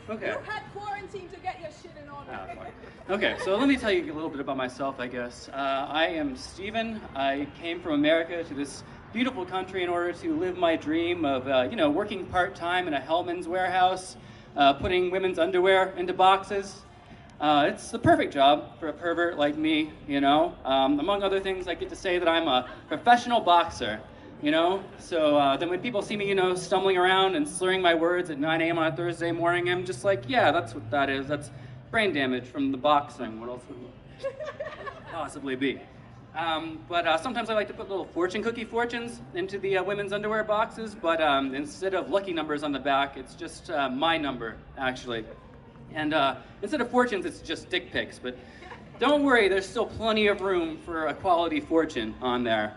Okay. You had quarantine to get your shit in order. Oh, fuck. Okay, so let me tell you a little bit about myself, I guess. I am Steven. I came from America to this beautiful country in order to live my dream of, working part-time in a Hellman's warehouse, putting women's underwear into boxes. It's the perfect job for a pervert like me, you know. Among other things, I get to say that I'm a professional boxer, you know. So then when people see me, stumbling around and slurring my words at 9 a.m. on a Thursday morning, I'm just like, yeah, that's what that is. That's brain damage from the boxing. What else would it possibly be? But sometimes I like to put little fortune cookie fortunes into the women's underwear boxes, but instead of lucky numbers on the back, it's just my number, actually. And instead of fortunes, it's just dick pics. But don't worry, there's still plenty of room for a quality fortune on there.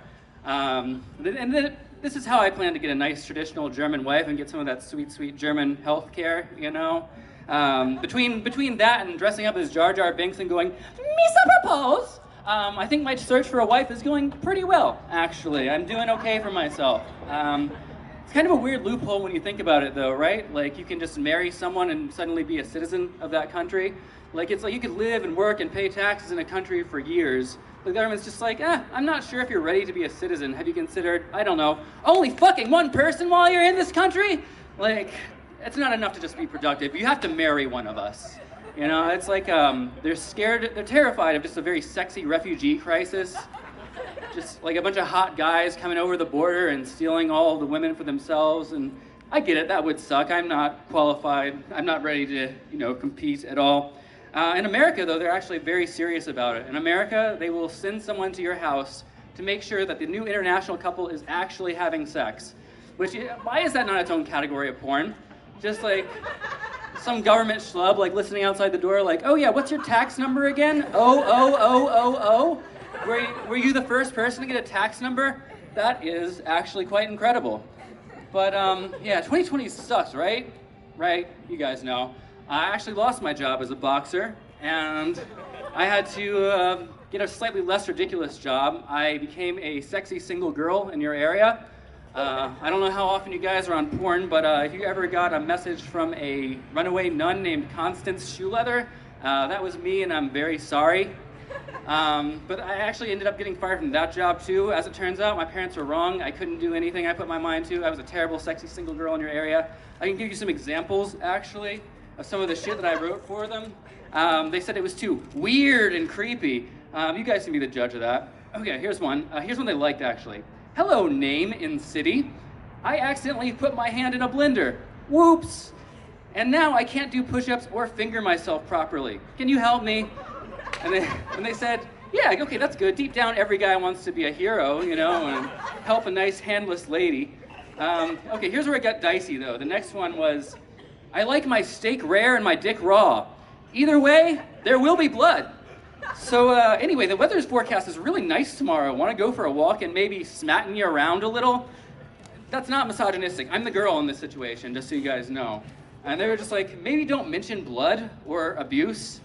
This is how I plan to get a nice traditional German wife and get some of that sweet, sweet German health care, you know? Between that and dressing up as Jar Jar Binks and going, Misa propose, I think my search for a wife is going pretty well, actually. I'm doing okay for myself. It's kind of a weird loophole when you think about it, though, right? Like, you can just marry someone and suddenly be a citizen of that country. Like, it's like you could live and work and pay taxes in a country for years. The government's just like, I'm not sure if you're ready to be a citizen. Have you considered, I don't know, only fucking one person while you're in this country? Like, it's not enough to just be productive. You have to marry one of us. You know, it's like, they're terrified of just a very sexy refugee crisis. Just like a bunch of hot guys coming over the border and stealing all the women for themselves. And I get it, that would suck. I'm not qualified. I'm not ready to, compete at all. In America, though, they're actually very serious about it. In America, they will send someone to your house to make sure that the new international couple is actually having sex. Why is that not its own category of porn? Just like some government schlub, like listening outside the door, like, oh yeah, what's your tax number again? Oh. Were you the first person to get a tax number? That is actually quite incredible. But yeah, 2020 sucks, right? Right? You guys know. I actually lost my job as a boxer, and I had to get a slightly less ridiculous job. I became a sexy single girl in your area. I don't know how often you guys are on porn, but if you ever got a message from a runaway nun named Constance Shoeleather, that was me, and I'm very sorry. But I actually ended up getting fired from that job too. As it turns out, my parents were wrong. I couldn't do anything I put my mind to. I was a terrible, sexy single girl in your area. I can give you some examples, actually, of some of the shit that I wrote for them. They said it was too weird and creepy. You guys can be the judge of that. Okay, here's one. Here's one they liked, actually. Hello, name in city. I accidentally put my hand in a blender. Whoops. And now I can't do push-ups or finger myself properly. Can you help me? And they said, yeah, okay, that's good. Deep down, every guy wants to be a hero, and help a nice handless lady. Okay, here's where it got dicey, though. The next one was, I like my steak rare and my dick raw. Either way, there will be blood. So anyway, the weather's forecast is really nice tomorrow. Want to go for a walk and maybe smatten you around a little? That's not misogynistic. I'm the girl in this situation, just so you guys know. And they were just like, maybe don't mention blood or abuse.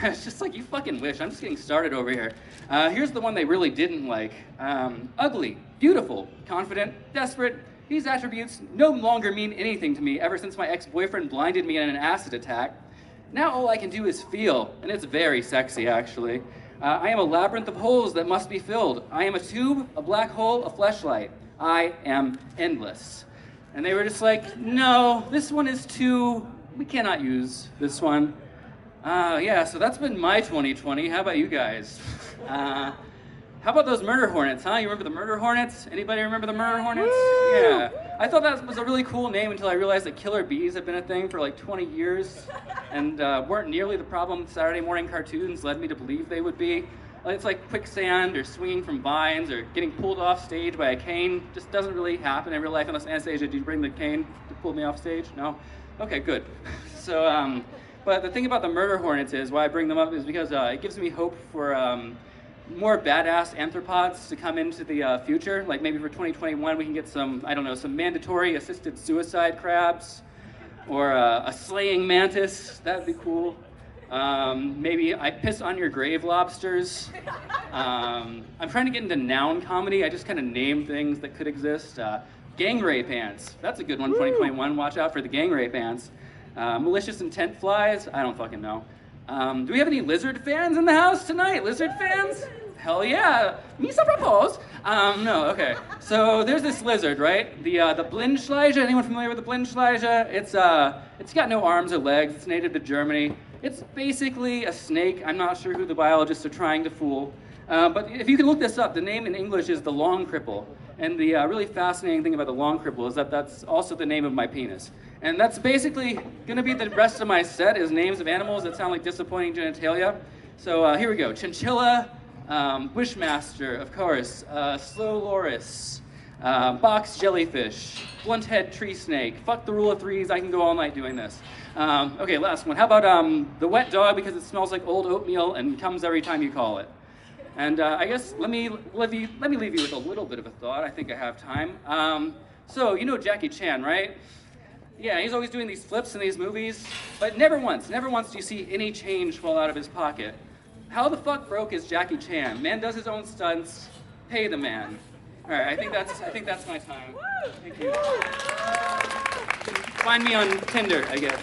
It's just like, you fucking wish. I'm just getting started over here. Here's the one they really didn't like. Ugly, beautiful, confident, desperate. These attributes no longer mean anything to me ever since my ex-boyfriend blinded me in an acid attack. Now all I can do is feel, and it's very sexy, actually. I am a labyrinth of holes that must be filled. I am a tube, a black hole, a fleshlight. I am endless. And they were just like, no, this one is too, we cannot use this one. Yeah, so that's been my 2020. How about you guys? How about those murder hornets, huh? You remember the murder hornets? Anybody remember the murder hornets? Woo! Yeah. I thought that was a really cool name until I realized that killer bees have been a thing for like 20 years and weren't nearly the problem Saturday morning cartoons led me to believe they would be. It's like quicksand or swinging from vines or getting pulled off stage by a cane. Just doesn't really happen in real life unless Anastasia, did you bring the cane to pull me off stage? No? Okay, good. So, but the thing about the murder hornets is, why I bring them up is because it gives me hope for more badass anthropods to come into the future. Like maybe for 2021 we can get some, I don't know, some mandatory assisted suicide crabs or a slaying mantis. That'd be cool. Maybe I piss on your grave lobsters. I'm trying to get into noun comedy. I just kind of name things that could exist. Gang rape ants. That's a good one, 2021. Watch out for the gang rape ants. Malicious intent flies. I don't fucking know. Do we have any lizard fans in the house tonight? Lizard fans? Hell yeah. Me so propose. No, okay. So there's this lizard, right? The Blindschleiche. Anyone familiar with the Blindschleiche? It's got no arms or legs. It's native to Germany. It's basically a snake. I'm not sure who the biologists are trying to fool. But if you can look this up, the name in English is the long cripple. And the really fascinating thing about the long cripple is that that's also the name of my penis. And that's basically going to be the rest of my set is names of animals that sound like disappointing genitalia. So here we go. Chinchilla, Bushmaster, of course, Slow Loris, box jellyfish, blunt head tree snake, fuck the rule of threes, I can go all night doing this. Okay, last one. How about the wet dog because it smells like old oatmeal and comes every time you call it. And I guess let me leave you with a little bit of a thought. I think I have time. So you know Jackie Chan, right? Yeah, he's always doing these flips in these movies, but never once do you see any change fall out of his pocket. How the fuck broke is Jackie Chan? Man does his own stunts. Pay the man. All right, I think that's my time. Thank you. Find me on Tinder, I guess.